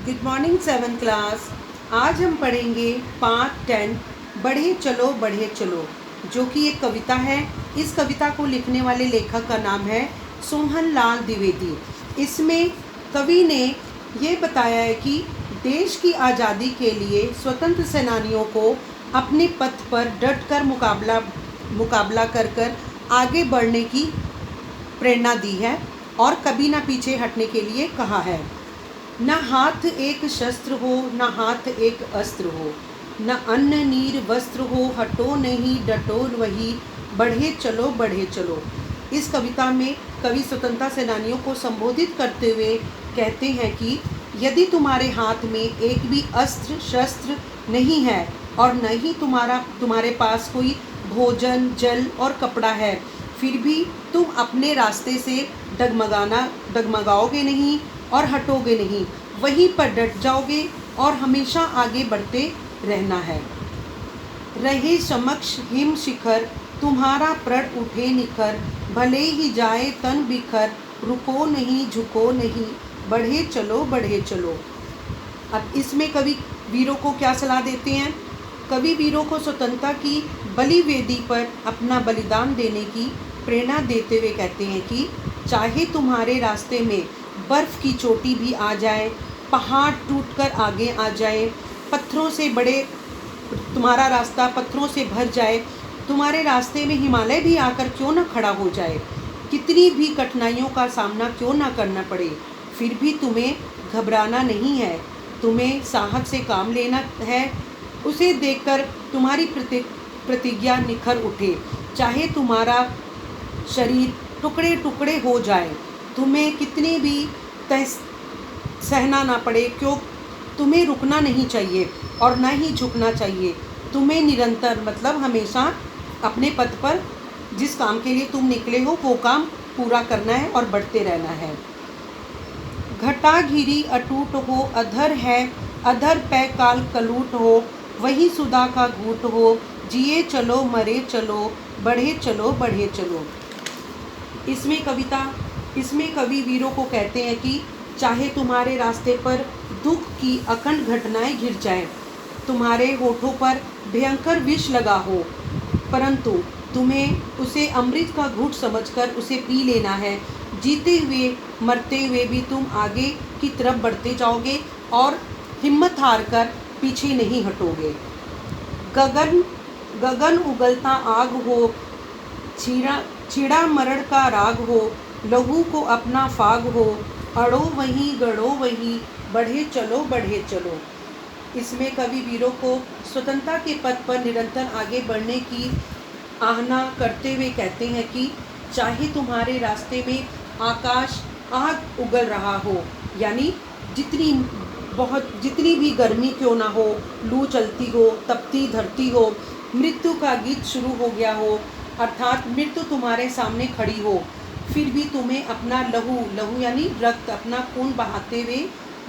Good morning 7th class. आज हम पढ़ेंगे पार्ट 10 बढ़े चलो बढ़े चलो, जो कि एक कविता है। इस कविता को लिखने वाले लेखक का नाम है सोहन लाल द्विवेदी। इसमें कवि ने ये बताया है कि देश की आज़ादी के लिए स्वतंत्र सेनानियों को अपने पथ पर डटकर मुकाबला कर आगे बढ़ने की प्रेरणा दी है और कभी ना पीछे हटने के लिए कहा है। न हाथ एक शस्त्र हो, न हाथ एक अस्त्र हो, न अन्न नीर वस्त्र हो, हटो नहीं डटो वही, बढ़े चलो बढ़े चलो। इस कविता में कवि स्वतंत्रता सेनानियों को संबोधित करते हुए कहते हैं कि यदि तुम्हारे हाथ में एक भी अस्त्र शस्त्र नहीं है और न ही तुम्हारे पास कोई भोजन जल और कपड़ा है, फिर भी तुम अपने रास्ते से डगमगाओगे नहीं और हटोगे नहीं, वहीं पर डट जाओगे और हमेशा आगे बढ़ते रहना है। रहे समक्ष हिम शिखर, तुम्हारा प्रण उठे निखर, भले ही जाए तन बिखर, रुको नहीं झुको नहीं, बढ़े चलो बढ़े चलो। अब इसमें कवि वीरों को क्या सलाह देते हैं? कवि वीरों को स्वतंत्रता की बलि वेदी पर अपना बलिदान देने की प्रेरणा देते हुए कहते हैं कि चाहे तुम्हारे रास्ते में बर्फ़ की चोटी भी आ जाए, पहाड़ टूटकर आगे आ जाए, पत्थरों से तुम्हारा रास्ता पत्थरों से भर जाए, तुम्हारे रास्ते में हिमालय भी आकर क्यों न खड़ा हो जाए, कितनी भी कठिनाइयों का सामना क्यों न करना पड़े, फिर भी तुम्हें घबराना नहीं है, तुम्हें साहस से काम लेना है। उसे देखकर तुम्हारी प्रतिज्ञा निखर उठे, चाहे तुम्हारा शरीर टुकड़े टुकड़े हो जाए, तुम्हें कितनी भी सहना ना पड़े, क्यों तुम्हें रुकना नहीं चाहिए और ना ही झुकना चाहिए। तुम्हें निरंतर मतलब हमेशा अपने पथ पर जिस काम के लिए तुम निकले हो वो काम पूरा करना है और बढ़ते रहना है। घटा घिरी अटूट हो, अधर है अधर पे काल कलूट हो, वही सुधा का घूट हो, जिए चलो मरे चलो, बढ़े चलो बढ़े चलो। इसमें कवि वीरों को कहते हैं कि चाहे तुम्हारे रास्ते पर दुख की अखंड घटनाएं घिर जाएं, तुम्हारे होठों पर भयंकर विष लगा हो, परंतु तुम्हें उसे अमृत का घूंट समझकर उसे पी लेना है। जीते हुए मरते हुए भी तुम आगे की तरफ बढ़ते जाओगे और हिम्मत हार कर पीछे नहीं हटोगे। गगन उगलता आग हो, छिड़ा मरण का राग हो, लहू को अपना फाग हो, अड़ो वहीं गड़ो वहीं, बढ़े चलो बढ़े चलो। इसमें कवि वीरों को स्वतंत्रता के पथ पर निरंतर आगे बढ़ने की आहना करते हुए कहते हैं कि चाहे तुम्हारे रास्ते में आकाश आग उगल रहा हो, यानी जितनी भी गर्मी क्यों ना हो, लू चलती हो, तपती धरती हो, मृत्यु का गीत शुरू हो गया हो, अर्थात मृत्यु तुम्हारे सामने खड़ी हो, फिर भी तुम्हें अपना लहू यानी रक्त, अपना खून बहाते हुए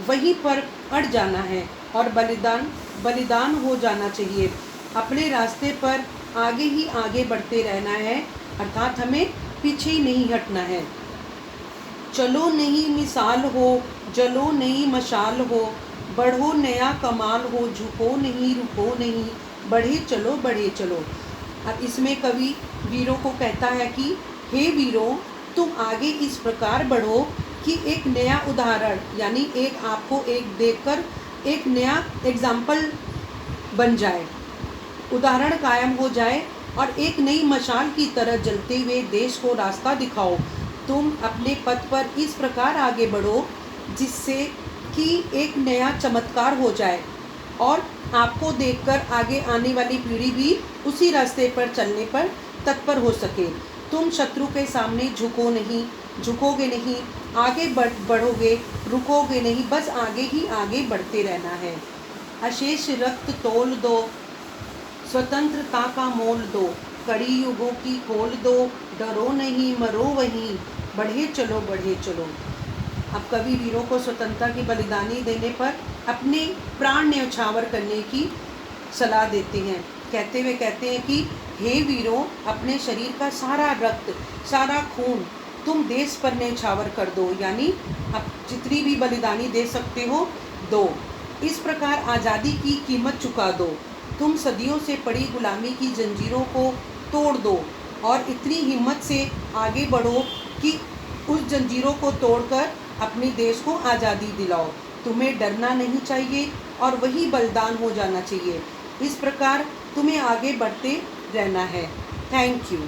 वहीं पर अड़ जाना है और बलिदान हो जाना चाहिए। अपने रास्ते पर आगे ही आगे बढ़ते रहना है, अर्थात हमें पीछे ही नहीं हटना है। चलो नहीं मिसाल हो, जलो नहीं मशाल हो, बढ़ो नया कमाल हो, झुको नहीं रुको नहीं, बढ़े चलो बढ़े चलो। अब इसमें कवि वीरों को कहता है कि हे वीरों, तुम आगे इस प्रकार बढ़ो कि एक नया उदाहरण यानी एक आपको एक देखकर एक नया एग्जाम्पल बन जाए, उदाहरण कायम हो जाए और एक नई मशाल की तरह जलते हुए देश को रास्ता दिखाओ। तुम अपने पथ पर इस प्रकार आगे बढ़ो जिससे कि एक नया चमत्कार हो जाए और आपको देखकर आगे आने वाली पीढ़ी भी उसी रास्ते पर चलने पर तत्पर हो सके। तुम शत्रु के सामने झुकोगे नहीं, आगे बढ़ोगे, रुकोगे नहीं, बस आगे ही आगे बढ़ते रहना है। अशेष रक्त तोल दो, स्वतंत्रता का मोल दो, कड़ी युगों की खोल दो, डरो नहीं मरो वहीं, बढ़े चलो बढ़े चलो। अब कवि वीरों को स्वतंत्रता की बलिदानी देने पर अपने प्राण न्यौछावर करने की सलाह देते हैं, कहते हैं कि हे वीरों, अपने शरीर का सारा रक्त सारा खून तुम देश पर न्यौछावर कर दो, यानी अब जितनी भी बलिदानी दे सकते हो दो। इस प्रकार आज़ादी की कीमत चुका दो। तुम सदियों से पड़ी गुलामी की जंजीरों को तोड़ दो और इतनी हिम्मत से आगे बढ़ो कि उस जंजीरों को तोड़कर अपने देश को आज़ादी दिलाओ। तुम्हें डरना नहीं चाहिए और वही बलिदान हो जाना चाहिए। इस प्रकार तुम्हें आगे बढ़ते रहना है। Thank you.